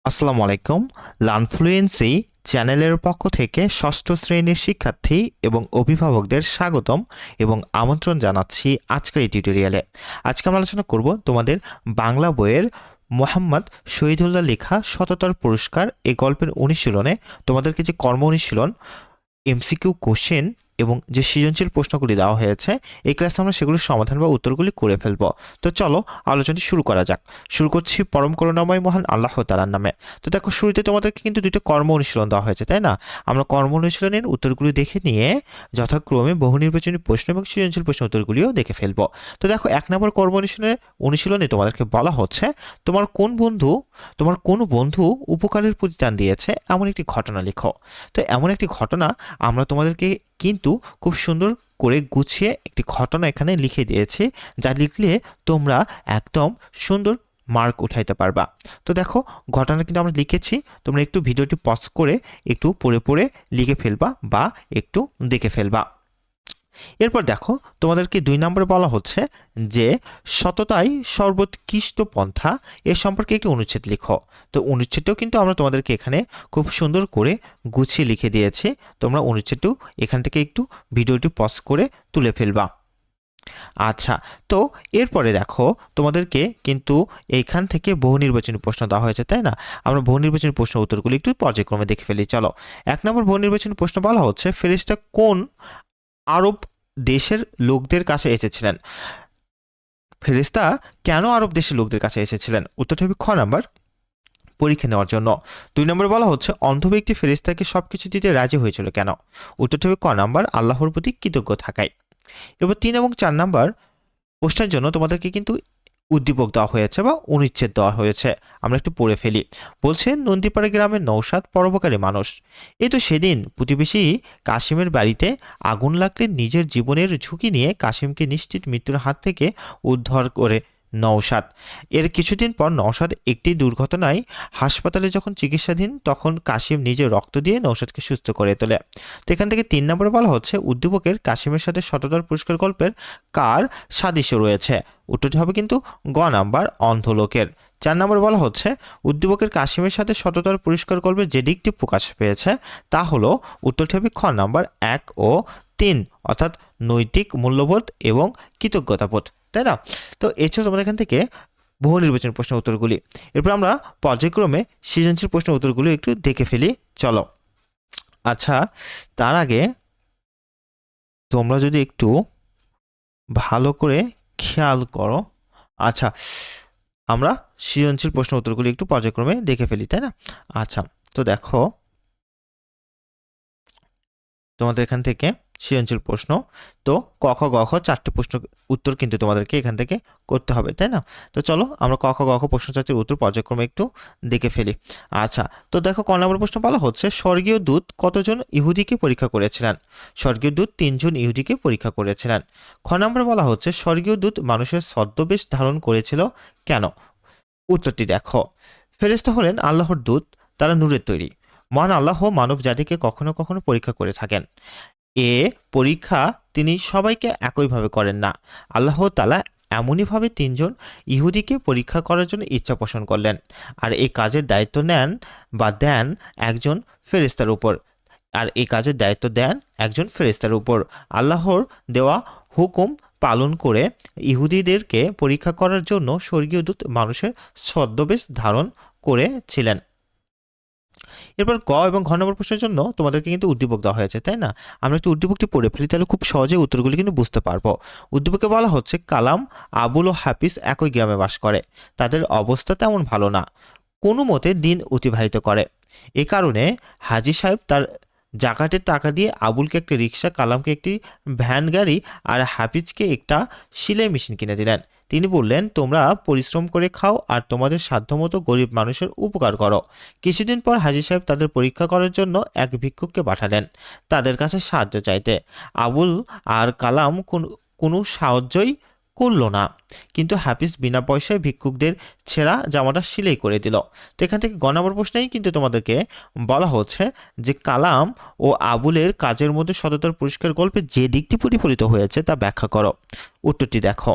আসসালামু আলাইকুম। লার্নফ্লুয়েন্সি চ্যানেলের পক্ষ থেকে ষষ্ঠ শ্রেণীর শিক্ষার্থী এবং অভিভাবকদের স্বাগতম এবং আমন্ত্রণ জানাচ্ছি আজকের এই টিউটোরিয়ালে। আজকে আমরা আলোচনা করব তোমাদের বাংলা বইয়ের মোহাম্মদ শহীদুল্লাহ লেখা শততর পুরস্কার এই গল্পের অনুশীলনে তোমাদেরকে যে কর্ম অনুশীলন, এমসিকিউ কোশ্চেন এবং যে সৃজনশীল প্রশ্নগুলি দেওয়া হয়েছে এই ক্লাসে আমরা সেগুলোর সমাধান বা উত্তরগুলি করে ফেলবো। তো চলো আলোচনাটি শুরু করা যাক। শুরু করছি পরম করুণাময় মহান আল্লাহ তাআলার নামে। তো দেখো, শুরুতে তোমাদেরকে কিন্তু দুটো কর্ম অনুশীলন দেওয়া হয়েছে, তাই না? আমরা কর্ম অনুশীলনের উত্তরগুলি দেখে নিয়ে যথাক্রমে বহু নির্বাচনী প্রশ্ন এবং সৃজনশীল প্রশ্ন উত্তরগুলিও দেখে ফেলবো। তো দেখো, 1 নম্বর কর্ম অনুশীলনে তোমাদেরকে বলা হচ্ছে তোমার কোন বন্ধু উপকারের প্রতিদান দিয়েছে এমন একটি ঘটনা লেখো। তো এমন একটি ঘটনা আমরা তোমাদেরকে কিন্তু খুব সুন্দর করে গুছিয়ে একটি ঘটনা এখানে লিখে দিয়েছি, যা লিখলে তোমরা একদম সুন্দর মার্ক উঠাইতে পারবা। তো দেখো, ঘটনা কিন্তু আমরা লিখেছি, তোমরা একটু ভিডিওটি পজ করে একটু পড়ে পড়ে লিখে ফেলবা বা একটু দেখে ফেলবা। এরপর দেখো, তোমাদেরকে 2 নম্বরে বলা হচ্ছে যে সততাই সর্বোৎকৃষ্ট পন্থা এ সম্পর্কে একটি অনুচ্ছেদ লিখো। তো অনুচ্ছেদটাও কিন্তু আমরা তোমাদেরকে এখানে খুব সুন্দর করে গুছিয়ে লিখে দিয়েছি। তোমরা অনুচ্ছেদটাও এখান থেকে একটু ভিডিওটি পজ করে তুলে ফেলবা। আচ্ছা, তো এরপরে দেখো, তোমাদেরকে কিন্তু এইখান থেকে বহু নির্বাচনী প্রশ্ন দেওয়া হয়েছে, তাই না? আমরা বহু নির্বাচনী প্রশ্ন উত্তরগুলি একটু পর্যায়ক্রমে দেখে ফেলি। চলো, 1 নম্বর বহু নির্বাচনী প্রশ্ন বলা হচ্ছে ফেরেশতা কোন আরব দেশের লোকদের কাছে এসেছিলেন? ফেরেশতা কেন আরব দেশের লোকদের কাছে এসেছিলেন? উত্তরটা হবে খ নাম্বার, পরীক্ষা নেওয়ার জন্য। 2 নম্বরে বলা হচ্ছে অন্ধ ব্যক্তি ফেরেশতাকে সবকিছু দিতে রাজি হয়েছিল কেন? উত্তরটা হবে ক নাম্বার, আল্লাহর প্রতি কৃতজ্ঞ থাকায়। এবার 3 এবং 4 নাম্বার প্রশ্নের জন্য তোমাদেরকে কিন্তু উদ্দীপক দেওয়া হয়েছে বা অনুচ্ছেদ দেওয়া হয়েছে। আমরা একটু পড়ে ফেলি। বলছে, নন্দীপাড়া গ্রামের নৌসাদ পরোপকারী মানুষ। এই তো সেদিন প্রতিবেশী কাশিমের বাড়িতে আগুন লাগলে নিজের জীবনের ঝুঁকি নিয়ে কাশিমকে নিশ্চিত মৃত্যুর হাত থেকে উদ্ধার করে নওশাদ। এর কিছুদিন পর নওশাদ একটি দুর্ঘটনায় হাসপাতালে যখন চিকিৎসাধীন, তখন কাশিম নিজের রক্ত দিয়ে নওশাদকে সুস্থ করে তোলে। তো এখান থেকে 3 নম্বরে বলা হচ্ছে উদ্দীপকের কাশিমের সাথে শততার পুরস্কার গল্পের কার সাদৃশ্য রয়েছে? উত্তরটি হবে কিন্তু গ নাম্বার, অন্ধ লোকের। 4 নম্বরে বলা হচ্ছে উদ্দীপকের কাশিমের সাথে শততার পুরস্কার গল্পের যে দিকটি প্রকাশ পেয়েছে তা হলো, উত্তরটি হবে খ নাম্বার 1 ও 3, অর্থাৎ নৈতিক মূল্যবোধ এবং কৃতজ্ঞতাবোধ, তাই না? তো এছাড়া তোমরা এখান থেকে বহু নির্বাচন প্রশ্ন উত্তরগুলি, এরপর আমরা পর্যায়ক্রমে সৃজনশীল প্রশ্ন উত্তরগুলি একটু দেখে ফেলি। চলো, আচ্ছা, তার আগে তোমরা যদি একটু ভালো করে খেয়াল করো। আচ্ছা, আমরা সৃজনশীল প্রশ্ন উত্তরগুলি একটু পর্যায়ক্রমে দেখে ফেলি, তাই না? আচ্ছা, তো দেখো, তোমাদের এখান থেকে সৃজনশীল প্রশ্ন, তো ক খ গ খ 4টে প্রশ্ন উত্তর কিন্তু তোমাদেরকে এখান থেকে করতে হবে, তাই না? তো চলো আমরা ক খ গ খ প্রশ্ন 4টির উত্তর পর্যায়ক্রমে একটু দেখে ফেলি। আচ্ছা, তো দেখো, ক নম্বর প্রশ্ন বলা হচ্ছে স্বর্গীয় দূত কতজন ইহুদিকে পরীক্ষা করেছিলেন? স্বর্গীয় দূত 3 জন ইহুদিকে পরীক্ষা করেছিলেন। খ নম্বরে বলা হচ্ছে স্বর্গীয় দূত মানুষের ছদ্মবেশ ধারণ করেছিল কেন? উত্তরটি দেখো, ফেরেশতা হলেন আল্লাহর দূত, তারা নূরের তৈরি। মহান আল্লাহ মানব জাতিকে কখনো কখনো পরীক্ষা করে থাকেন। এ পরীক্ষা তিনি সবাইকে একইভাবে করেন না। আল্লাহ তাআলা এমনইভাবে 3 জন ইহুদিকে পরীক্ষা করার জন্য ইচ্ছা পোষণ করলেন, আর এই কাজের দায়িত্ব দেন একজন ফেরেশতার উপর। আল্লাহর দেওয়া হুকুম পালন করে ইহুদিদেরকে পরীক্ষা করার জন্য স্বর্গীয় দূত মানুষের ছদ্মবেশ ধারণ করেছিলেন। এরপর ক এবং ঘ নম্বর প্রশ্নের জন্য তোমাদেরকে কিন্তু উদ্দীপক দেওয়া হয়েছে, তাই না? আমরা একটু উদ্দীপকটি পড়ে ফেলি, তাহলে খুব সহজে উত্তরগুলি কিন্তু বুঝতে পারবো। উদ্দীপকে বলা হচ্ছে কালাম, আবুল ও হাফিজ একই গ্রামে বাস করে। তাদের অবস্থা তেমন ভালো না, কোনো মতে দিন অতিবাহিত করে। এ কারণে হাজী সাহেব তার জাকাতের টাকা দিয়ে আবুলকে একটি রিক্সা, কালামকে একটি ভ্যান গাড়ি আর হাফিজকে একটা সেলাই মেশিন কিনে দিলেন। তিনি বললেন, তোমরা পরিশ্রম করে খাও আর তোমাদের সাধ্যমতো গরিব মানুষের উপকার করো। কিছুদিন পর হাজী সাহেব তাদের পরীক্ষা করার জন্য এক ভিক্ষুককে পাঠালেন তাদের কাছে সাহায্য চাইতে। আবুল আর কালাম কোনো সাহায্যই করল না, কিন্তু হাফিজ বিনা পয়সায় ভিক্ষুকদের ছেঁড়া জামাটা সেলাই করে দিল। তো এখান থেকে গ নম্বর প্রশ্নেই কিন্তু তোমাদেরকে বলা হচ্ছে যে কালাম ও আবুলের কাজের মধ্যে সততার পুরস্কার গল্পে যে দিকটি প্রতিফলিত হয়েছে তা ব্যাখ্যা করো। উত্তরটি দেখো,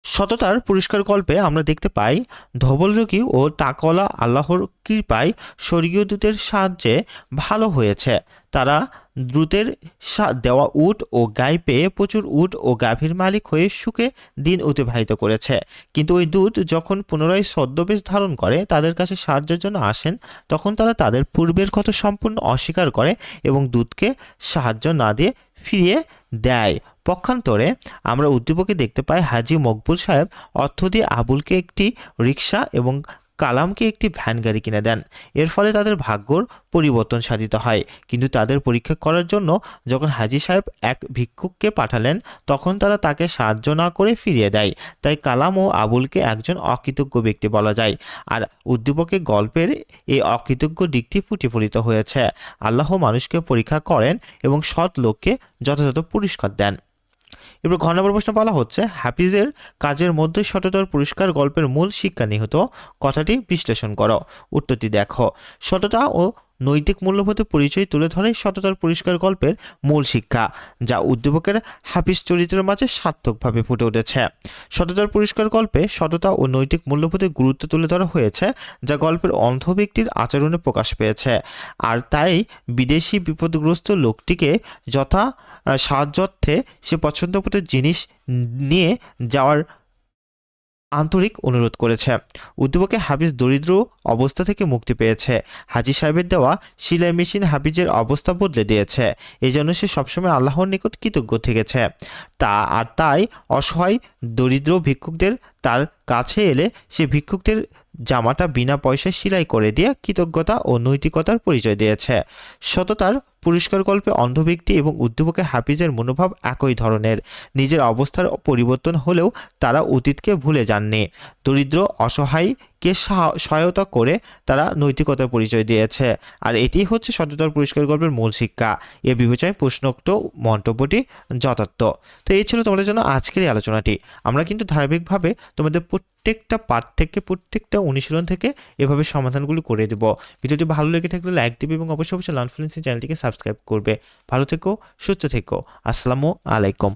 সততার পুরস্কার গল্পে আমরা দেখতে পাই ধবলযোগী ও টাকওয়ালা আল্লাহর কৃপায় স্বর্গীয় দূতের সাহায্যে ভালো হয়েছে। তারা দ্রুতের দেওয়া উট ও গাই পেয়ে প্রচুর উট ও গাভীর মালিক হয়ে সুখে দিন অতিবাহিত করেছে। কিন্তু ওই দূত যখন পুনরায় ছদ্মবেশ ধারণ করে তাদের কাছে সাহায্যের জন্য আসেন, তখন তারা তাদের পূর্বের কথা সম্পূর্ণ অস্বীকার করে এবং দূতকে সাহায্য না দিয়ে ফিরিয়ে দেয়। পক্ষান্তরে আমরা উদ্দীপকে দেখতে পাই হাজী মকবুল সাহেব অর্থ দিয়ে আবুলকে একটি রিকশা এবং কালামকে একটি ভ্যান গাড়ি কিনে দেন। এর ফলে তাদের ভাগ্যর পরিবর্তন সাধিত হয়। কিন্তু তাদের পরীক্ষা করার জন্য যখন হাজী সাহেব এক ভিক্ষুককে পাঠালেন, তখন তারা তাকে সাহায্য না করে ফিরিয়ে দেয়। তাই কালাম ও আবুলকে একজন অকৃতজ্ঞ ব্যক্তি বলা যায়। আর উদ্দীপকে গল্পের এই অকৃতজ্ঞ দিকটি ফুটিফলিত হয়েছে। আল্লাহ মানুষকে পরীক্ষা করেন এবং সৎ লোককে যথাযথ পুরস্কার দেন। এবার ঘ নম্বর প্রশ্ন বলা হচ্ছে, হাফিজের কাজের মধ্যে সততার পুরস্কার গল্পের মূল শিক্ষা নিহিত, কথাটি বিশ্লেষণ করো। উত্তরটি দেখো। সততা ও নৈতিক মূল্যবোধের পরিচয় তুলে ধরে সততার পুরস্কার গল্পের মূল শিক্ষা, যা উদ্দীপকের হাফিজ চরিত্রের মাঝে সার্থকভাবে ফুটে উঠেছে। সততার পুরস্কার গল্পে সততা ও নৈতিক মূল্যবোধের গুরুত্ব তুলে ধরা হয়েছে, যা গল্পের অন্ধ ব্যক্তির আচরণে প্রকাশ পেয়েছে। আর তাই বিদেশি বিপদগ্রস্ত লোকটিকে যথা সাহায্যার্থে সে পছন্দমতো জিনিস নিয়ে যাওয়ার আন্তরিক অনুরোধ করেছে। উদ্দীপকে হাফিজ দরিদ্র অবস্থা থেকে মুক্তি পেয়েছে। হাজী সাহেবের দেওয়া সেলাই মেশিন হাফিজের অবস্থা বদলে দিয়েছে। এই জন্য সে সবসময় আল্লাহর নিকট কৃতজ্ঞ থেকেছে। তাই অসহায় দরিদ্র ভিক্ষুকদের তার কাছে এলে সে ভিক্ষুকদের জামাটা বিনা পয়সায় সেলাই করে দিয়ে কৃতজ্ঞতা ও নৈতিকতার পরিচয় দিয়েছে। সততার পুরস্কার গল্পে অন্ধ ব্যক্তি এবং উদ্দীপকে হাফিজের মনোভাব একই ধরনের। নিজের অবস্থার পরিবর্তন হলেও তারা অতীতকে ভুলে যাননি। দরিদ্র অসহায়কে সহায়তা করে তারা নৈতিকতার পরিচয় দিয়েছে। আর এটিই হচ্ছে সততার পুরস্কার গল্পের মূল শিক্ষা। এ বিবেচনায় প্রশ্নোক্ত মন্তব্যটি যথার্থ। তো এই ছিল তোমাদের জন্য আজকের এই আলোচনাটি। আমরা কিন্তু ধারাবাহিকভাবে তোমাদের প্রত্যেকটা পাঠ থেকে, প্রত্যেকটা অনুশীলন থেকে এভাবে সমাধানগুলো করে দেব। ভিডিওটি ভালো লেগে থাকলে লাইক দেবে এবং অবশ্যই লার্ন ফ্লুয়েন্সি চ্যানেলটিকে সাবস্ক্রাইব করবে। ভালো থেকো, সুস্থ থেকো। আসসালামু আলাইকুম।